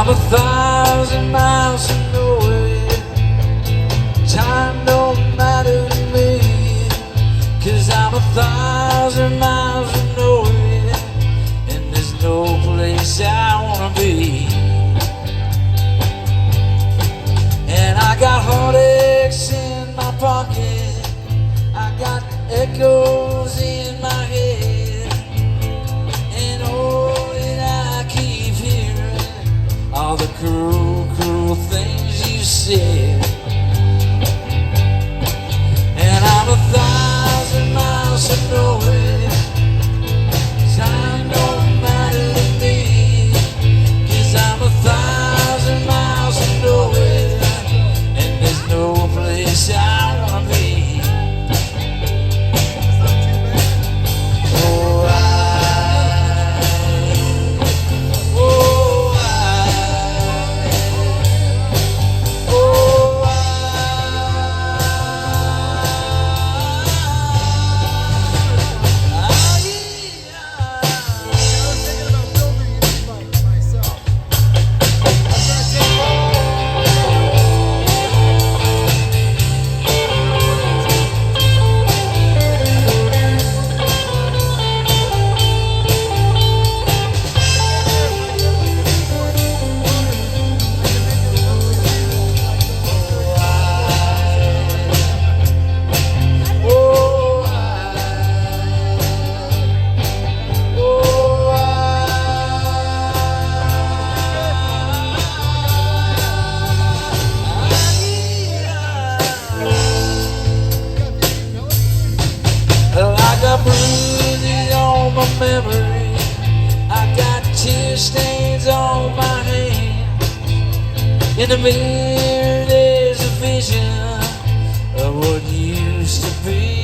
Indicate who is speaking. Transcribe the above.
Speaker 1: I'm 1,000 miles from nowhere. Time don't matter to me, 'cause I'm 1,000 miles from nowhere, and there's no place I wanna be. And I got heartaches in my pocket, I got echoes in my head, and all that I keep hearing are the cruel, cruel things you said. And I'm 1,000 miles from nowhere. Time don't matter to me, 'cause I'm 1,000 miles from nowhere, and there's no place I wanna be. Bruises on my memory, I got tear stains on my hands. In the mirror there's a vision of what used to be.